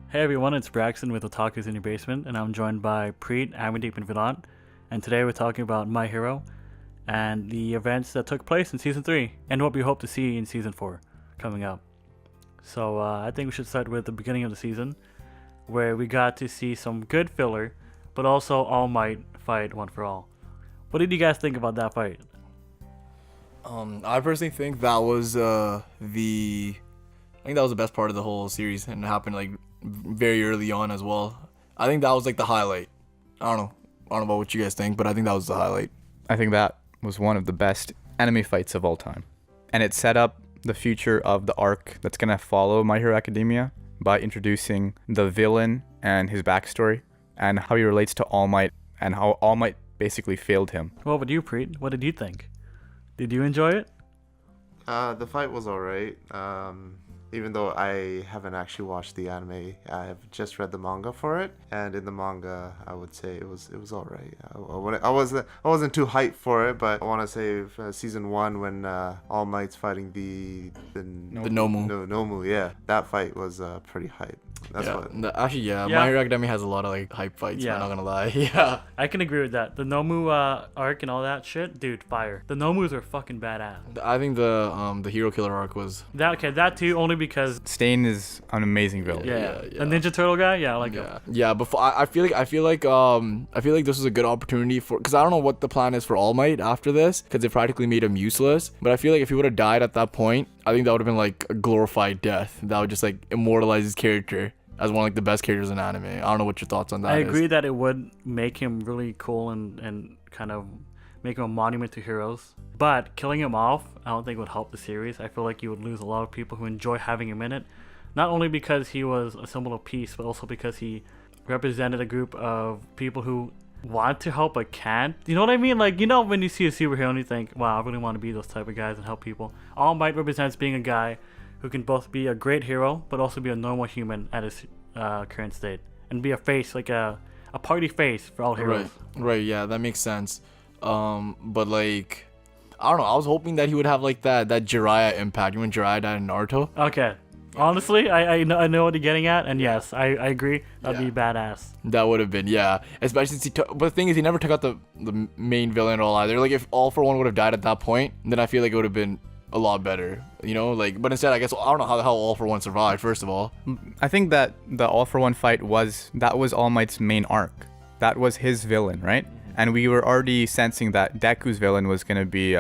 Hey everyone, it's Braxton with Otakus in Your Basement, and I'm joined by Preet, Amandeep, and Vedant. And today we're talking about My Hero and the events that took place in Season 3 and what we hope to see in Season 4 coming up. So I think we should start with the beginning of the season, where we got to see some good filler, but also All Might fight One for All. What did you guys think about that fight? I personally think that was I think that was the best part of the whole series, and it happened like very early on as well. I think that was like the highlight. I don't know about what you guys think, but I think that was the highlight. I think that was one of the best anime fights of all time. And it set up the future of the arc that's going to follow My Hero Academia by introducing the villain and his backstory and how he relates to All Might and how All Might basically failed him. What about you, Preet? What did you think? Did you enjoy it? The fight was alright. Even though I haven't actually watched the anime, I have just read the manga for it, and in the manga, I would say it was alright. I wasn't too hyped for it, but I want to say season 1 when All Might's fighting the Nomu, yeah, that fight was pretty hype. That's what. Yeah. My Hero Academia has a lot of like hype fights. Yeah. I'm not gonna lie. Yeah. I can agree with that. The Nomu arc and all that shit, dude, fire. The Nomus are fucking badass. I think the Hero Killer arc was. That too, only because Stain is an amazing villain. yeah. The Ninja Turtle guy, yeah, I like him. Yeah. Before I feel like this was a good opportunity for, because I don't know what the plan is for All Might after this, because they practically made him useless. But I feel like if he would have died at that point, I think that would have been like a glorified death. That would just like immortalize his character as one of like the best characters in anime. I don't know what your thoughts on that I is. agree that it would make him really cool and kind of make him a monument to heroes. But killing him off, I don't think would help the series. I feel like you would lose a lot of people who enjoy having him in it. Not only because he was a symbol of peace, but also because he represented a group of people who want to help but can't. You know what I mean? Like, you know when you see a superhero and you think, wow, I really want to be those type of guys and help people. All Might represents being a guy who can both be a great hero but also be a normal human at his current state and be a face, like a party face for all heroes. Right, yeah, that makes sense. But like, I don't know, I was hoping that he would have like that Jiraiya impact. You know when Jiraiya died in Naruto? Okay. Honestly, I know what you're getting at, and yes, I agree. That'd be badass. That would have been, yeah. Especially since but the thing is, he never took out the main villain at all either. Like, if All for One would have died at that point, then I feel like it would have been a lot better, you know? Like, but instead, I guess, I don't know how All for One survived, first of all. I think that the All for One fight was All Might's main arc. That was his villain, right? And we were already sensing that Deku's villain was going to be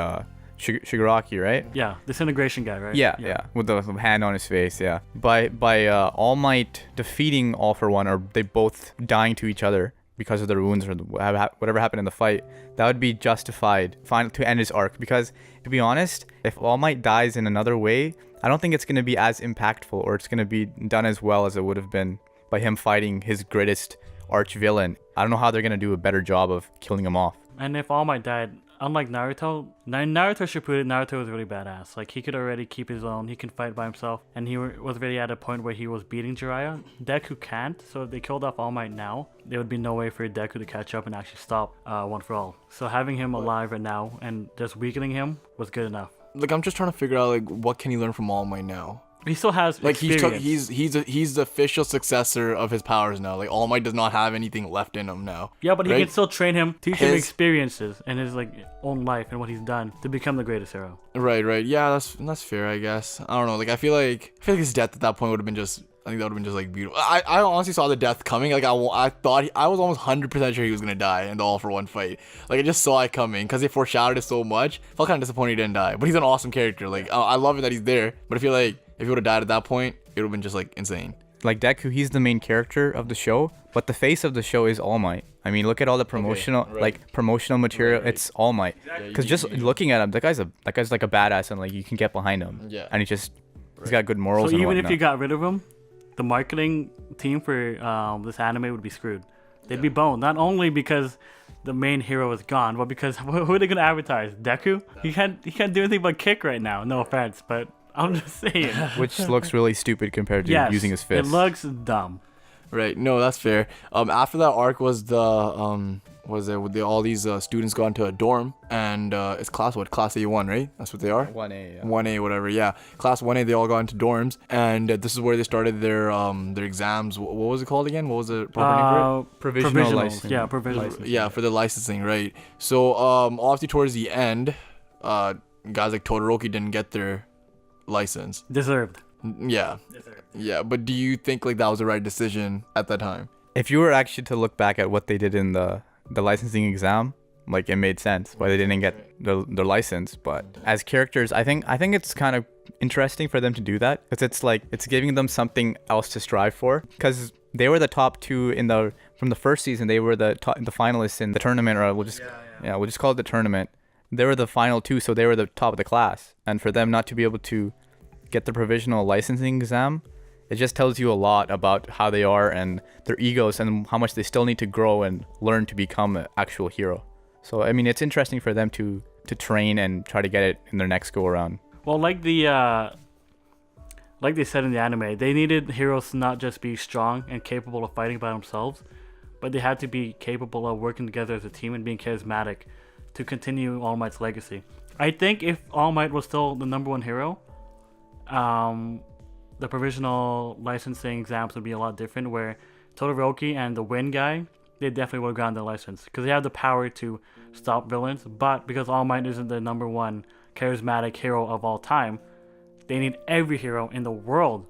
Shigaraki, right? Yeah, disintegration guy, right? Yeah, with the hand on his face, yeah. By All Might defeating All for One, or they both dying to each other because of their wounds or whatever happened in the fight, that would be justified to end his arc. Because, to be honest, if All Might dies in another way, I don't think it's going to be as impactful, or it's going to be done as well as it would have been by him fighting his greatest arch villain. I don't know how they're going to do a better job of killing him off. And if All Might died, unlike Naruto Shippuden, Naruto was really badass. Like, he could already keep his own, he can fight by himself, and he was already at a point where he was beating Jiraiya. Deku can't, so if they killed off All Might now, there would be no way for Deku to catch up and actually stop One for All. So having him alive right now and just weakening him was good enough. Like, I'm just trying to figure out, like, what can he learn from All Might now? He still has like experience. he's the official successor of his powers now. Like, All Might does not have anything left in him now. Yeah, but he right? can still train him, teach him experiences in his like own life and what he's done to become the greatest hero. Right. Yeah, that's fair, I guess. I don't know. Like, I feel like his death at that point would have been just. I think that would have been just like beautiful. I honestly saw the death coming. Like, I thought I was almost 100% sure he was gonna die in the All for One fight. Like, I just saw it coming because they foreshadowed it so much. Felt kind of disappointed he didn't die. But he's an awesome character. Like, I love it that he's there. But I feel like if he would have died at that point, it would have been just like insane. Like, Deku, he's the main character of the show, but the face of the show is All Might. I mean, look at all the promotional promotional material. Right. It's All Might. Because just looking at him, that guy's like a badass, and like you can get behind him. Yeah. And he's got good morals. So and even whatnot. if you got rid of him, the marketing team for this anime would be screwed. They'd be boned. Not only because the main hero is gone, but because who are they gonna advertise? Deku? He can't do anything but kick right now. No offense, but I'm just saying. Which looks really stupid compared to using his fist. It looks dumb. Right. No, that's fair. After that arc was the was it? All these students got into a dorm, and it's class A1, right? That's what they are. 1A. Yeah. 1A, whatever. Yeah, class 1A. They all got into dorms, and this is where they started their exams. What was it called again? What was the proper name for it? Provisional license. Yeah, provisional. license. Yeah, for the licensing, right? So obviously towards the end, guys like Todoroki didn't get their license. Deserved. Yeah, yeah. But do you think like that was the right decision at that time? If you were actually to look back at what they did in the licensing exam, like it made sense why they didn't get their license. But as characters, I think it's kind of interesting for them to do that, because it's like it's giving them something else to strive for. Because they were the top two from the first season. They were the finalists in the tournament, or we'll just call it the tournament. They were the final two, so they were the top of the class. And for them not to be able to get the provisional licensing exam, it just tells you a lot about how they are and their egos and how much they still need to grow and learn to become an actual hero. So I mean, it's interesting for them to train and try to get it in their next go around. Well, like they said in the anime, they needed heroes to not just be strong and capable of fighting by themselves, but they had to be capable of working together as a team and being charismatic to continue All Might's legacy. I think if All Might was still the number one hero, the provisional licensing exams would be a lot different, where Todoroki and the Wind guy, they definitely would have gotten their license because they have the power to stop villains. But because All Might isn't the number one charismatic hero of all time, they need every hero in the world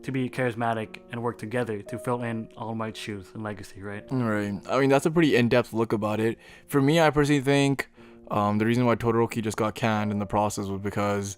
to be charismatic and work together to fill in All Might's shoes and legacy, right? Right. I mean, that's a pretty in-depth look about it. For me, I personally think the reason why Todoroki just got canned in the process was because,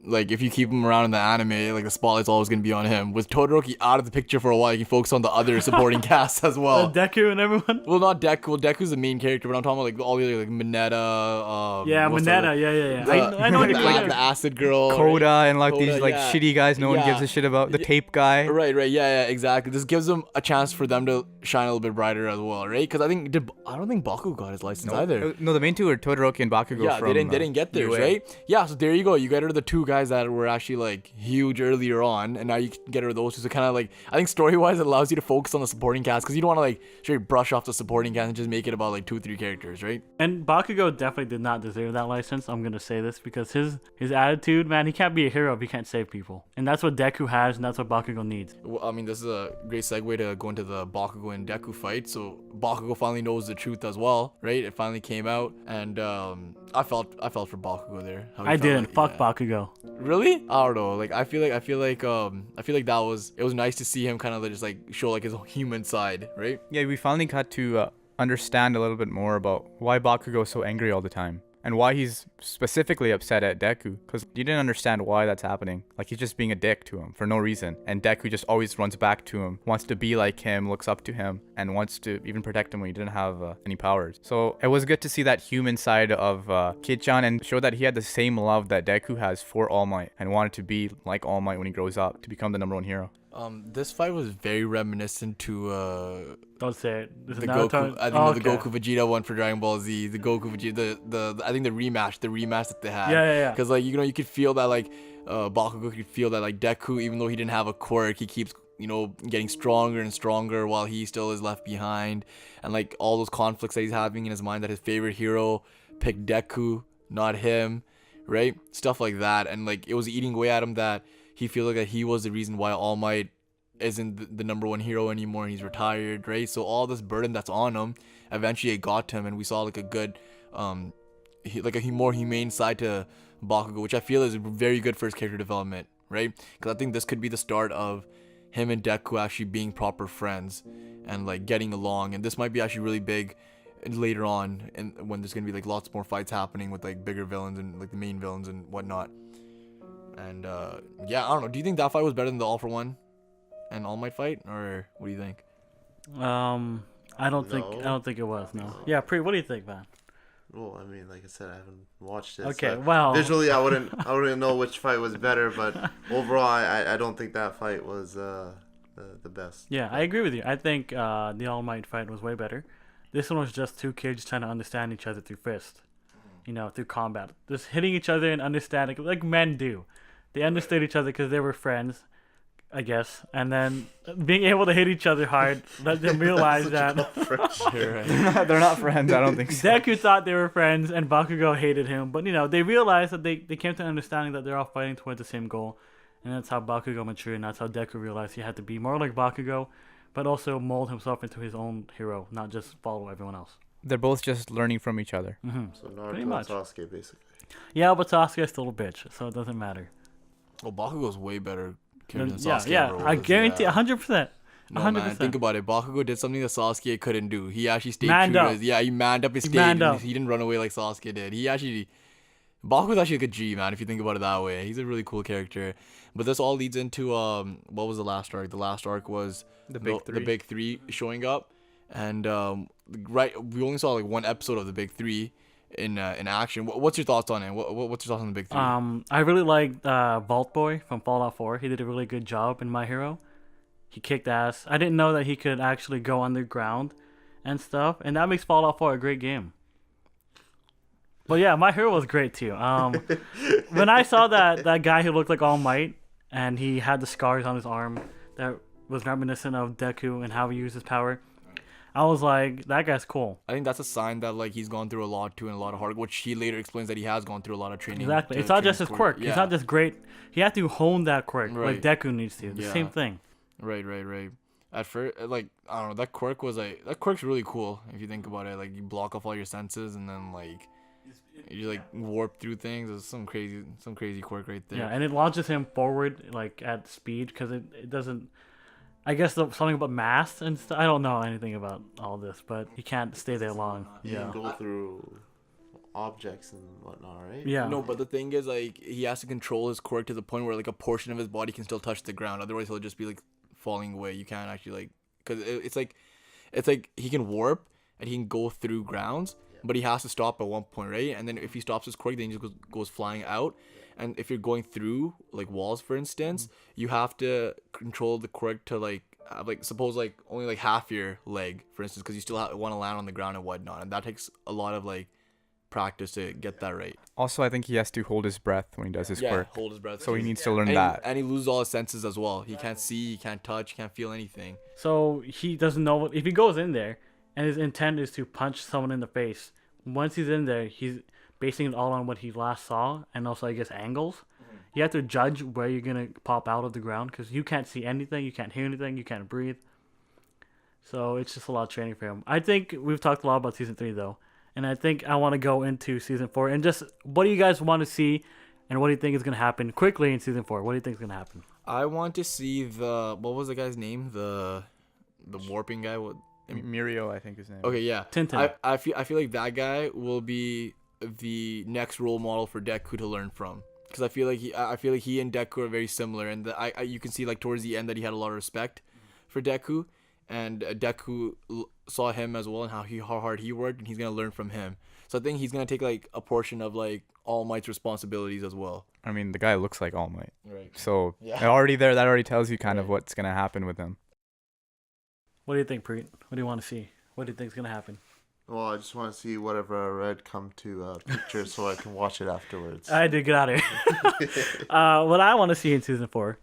like, if you keep him around in the anime, like, the spotlight's always going to be on him. With Todoroki out of the picture for a while, you can focus on the other supporting cast as well. Deku and everyone? Well, not Deku. Well, Deku's the main character, but I'm talking about, like, all the other, like, Mineta. Yeah, Mineta. Yeah. I know what you mean. The acid girl. Koda and like Koda, these like yeah. shitty guys no one gives a shit about. The tape guy. Right, yeah, exactly. This gives them a chance for them to shine a little bit brighter as well, right? Because I don't think Baku got his license either. No, the main two are Todoroki and Bakugo. Yeah, from, they didn't get theirs, UA. right? Yeah, so there you go. You get rid of the two guys that were actually like huge earlier on, and now you can get rid of those two. So kind of like, I think story-wise, it allows you to focus on the supporting cast, because you don't want to like straight brush off the supporting cast and just make it about like 2-3 characters, right? And Bakugo definitely did not deserve that license. I'm gonna say this because his attitude, man, he can't be a hero if he can't save people, and that's what Deku has, and that's what Bakugo needs. Well, I mean, this is a great segue to go into the Bakugo and Deku fight. So Bakugo finally knows the truth as well, right? It finally came out, and I felt for Bakugo there. How he I felt didn't. like- Fuck yeah. Bakugo. Really? I don't know. Like I feel like that was nice to see him kind of just like show like his human side, right? Yeah, we finally got to understand a little bit more about why Bakugo is so angry all the time. And why he's specifically upset at Deku, because you didn't understand why that's happening. Like, he's just being a dick to him for no reason. And Deku just always runs back to him, wants to be like him, looks up to him, and wants to even protect him when he didn't have any powers. So it was good to see that human side of Kid-chan and show that he had the same love that Deku has for All Might and wanted to be like All Might when he grows up to become the number one hero. This fight was very reminiscent to Don't say it. This is the Naruto. Goku. I think Oh, the okay. Goku Vegeta one for Dragon Ball Z. The Goku Vegeta. The I think the rematch that they had. Yeah. Because like you could feel that like Bakugo could feel that like Deku, even though he didn't have a quirk, he keeps getting stronger and stronger while he still is left behind, and like all those conflicts that he's having in his mind that his favorite hero picked Deku, not him, right? Stuff like that, and like it was eating away at him that he feels like that he was the reason why All Might isn't the number one hero anymore and he's retired, right? So all this burden that's on him, eventually it got to him, and we saw like a good more humane side to Bakugo, which I feel is very good for his character development, right? Because I think this could be the start of him and Deku actually being proper friends and like getting along, and this might be actually really big later on, and when there's gonna be like lots more fights happening with like bigger villains and like the main villains and whatnot. And yeah, I don't know. Do you think that fight was better than the All for One and All Might fight, or what do you think? I don't think it was. No. Yeah, what do you think, man? Well, I mean, like I said, I haven't watched it. Okay, so well, visually, I wouldn't know which fight was better, but overall, I don't think that fight was the best. Yeah, I agree with you. I think the All Might fight was way better. This one was just two kids trying to understand each other through fist, through combat, just hitting each other and understanding like men do. They understood each other because they were friends, I guess, and then being able to hit each other hard let them realize that You're right. They're not friends. I don't think so. Deku thought they were friends and Bakugo hated him. But, they realized that they came to an understanding that they're all fighting towards the same goal. And that's how Bakugo matured, and that's how Deku realized he had to be more like Bakugo, but also mold himself into his own hero, not just follow everyone else. They're both just learning from each other. So Naruto Pretty and much. Sasuke, basically. Yeah, but Sasuke's still a bitch, so it doesn't matter. Well, Bakugo's way better character than Yeah, Sasuke yeah, ever I was. guarantee Yeah. 100%. No, 100%. man, think about it. Bakugo did something that Sasuke couldn't do. He actually stayed Manned true to up. his, yeah, he manned up his He stage. manned up. He didn't run away like Sasuke did. Bakugo's actually like a G, man, if you think about it that way. He's a really cool character. But this all leads into, what was the last arc? The last arc was The big three. The big three showing up. And, we only saw like one episode of the big three in action. What's your thoughts on it? What's your thoughts on the big three? I really liked Vault Boy from Fallout 4. He did a really good job in My Hero. He kicked ass. I didn't know that he could actually go underground and stuff, and that makes Fallout 4 a great game. But yeah, My Hero was great too. When I saw that guy who looked like All Might and he had the scars on his arm that was reminiscent of Deku and how he used his power, I was like, that guy's cool. I think that's a sign that like he's gone through a lot too and a lot of hard, which he later explains that he has gone through a lot of training. Exactly. to It's not train just his quirk. Yeah. It's not just great. He had to hone that quirk Right. like Deku needs to. The Yeah. same thing. Right. At first, like, I don't know, that quirk's really cool if you think about it. Like, you block off all your senses and then like you like warp through things. It's some crazy quirk right there. Yeah, and it launches him forward like at speed because it doesn't. I guess something about mass and stuff. I don't know anything about all this, but he can't stay there long. You Yeah. can go through objects and whatnot, right? Yeah. No, but the thing is, like, he has to control his quirk to the point where like a portion of his body can still touch the ground. Otherwise, he'll just be like falling away. You can't actually like, cause it's like he can warp and he can go through grounds, but he has to stop at one point, right? And then if he stops his quirk, then he just goes flying out. And if you're going through like walls, for instance, you have to control the quirk to like have, like, suppose like only like half your leg, for instance, because you still want to land on the ground and whatnot, and that takes a lot of like practice to get that right. Also, I think he has to hold his breath when he does his quirk. Hold his breath. So he needs to learn and that. and he loses all his senses as well. He can't see, he can't touch, he can't feel anything. So he doesn't know if he goes in there, and his intent is to punch someone in the face. Once he's in there, he's basing it all on what he last saw, and also I guess angles. You have to judge where you're gonna pop out of the ground because you can't see anything, you can't hear anything, you can't breathe. So it's just a lot of training for him. I think we've talked a lot about season 3 though, and I think I want to go into season 4 and just what do you guys want to see, and what do you think is gonna happen quickly in season 4? What do you think is gonna happen? I want to see what was the guy's name? The warping guy. What? Mirio, I think his name. Okay, yeah. Tintin. I feel like that guy will be the next role model for Deku to learn from. Because I feel like he and Deku are very similar, and you can see like towards the end that he had a lot of respect for Deku, and Deku saw him as well and how hard he worked, and he's gonna learn from him. So I think he's gonna take like a portion of like All Might's responsibilities as well. I mean, the guy looks like All Might. Right. So Yeah. that already tells you kind of what's gonna happen with him. What do you think, Preet? What do you want to see? What do you think is gonna happen? Well, I just want to see whatever I read come to picture so I can watch it afterwards. I did get out of here. What I want to see in season 4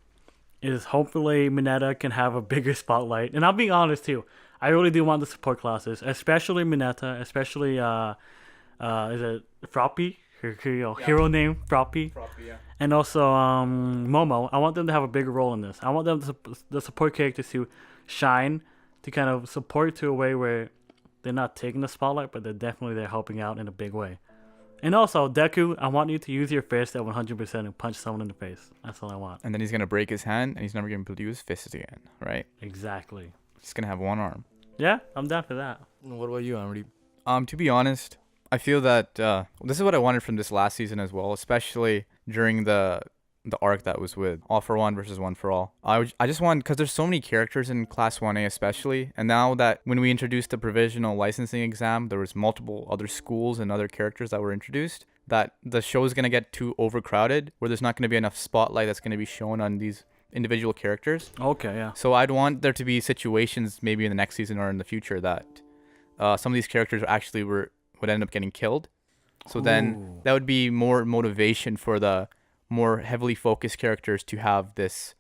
is hopefully Mineta can have a bigger spotlight. And I'm being honest too. I really do want the support classes, especially Mineta, especially is it Froppy? Her hero name Froppy. And also Momo. I want them to have a bigger role in this. I want them the support characters to shine, to kind of support to a way where they're not taking the spotlight, but they're definitely there helping out in a big way. And also, Deku, I want you to use your fist at 100% and punch someone in the face. That's all I want. And then he's gonna break his hand, and he's never gonna be able to use his fist again, right? Exactly. He's gonna have one arm. Yeah, I'm down for that. What about you, Amity? To be honest, I feel that this is what I wanted from this last season as well, especially during the arc that was with All for One versus One for All. I just want, because there's so many characters in Class 1A especially, and now that when we introduced the provisional licensing exam, there was multiple other schools and other characters that were introduced, that the show is going to get too overcrowded, where there's not going to be enough spotlight that's going to be shown on these individual characters. Okay, yeah. So I'd want there to be situations maybe in the next season or in the future that some of these characters actually would end up getting killed. So then that would be more motivation for the more heavily focused characters to have this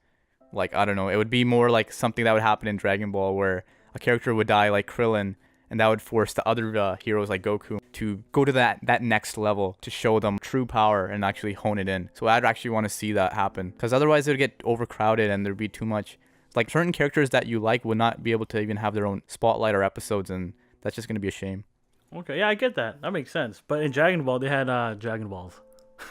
Like, I don't know, it would be more like something that would happen in Dragon Ball where a character would die like Krillin, and that would force the other heroes like Goku to go to that next level to show them true power and actually hone it in. So I'd actually want to see that happen, because otherwise it would get overcrowded and there'd be too much. Like, certain characters that you like would not be able to even have their own spotlight or episodes, and that's just going to be a shame. Okay, yeah, I get that. That makes sense. But in Dragon Ball, they had Dragon Balls,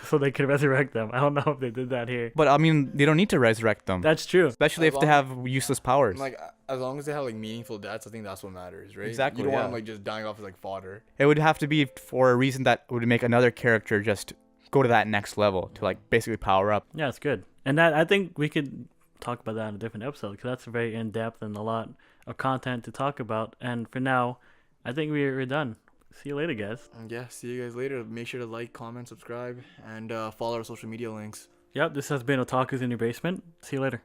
so they could resurrect them. I don't know if they did that here. But I mean, they don't need to resurrect them, That's true. especially As if they long- have useless powers. Like, as long as they have like meaningful deaths, I think that's what matters, right? Exactly, You don't want yeah. them like just dying off as like fodder. It would have to be for a reason that would make another character just go to that next level to like basically power up. Yeah, it's good. And that, I think we could talk about that in a different episode, because that's very in depth and a lot of content to talk about. And for now, I think we're done. See you later, guys. And yeah, see you guys later. Make sure to like, comment, subscribe, and follow our social media links. Yep, this has been Otakus in Your Basement. See you later.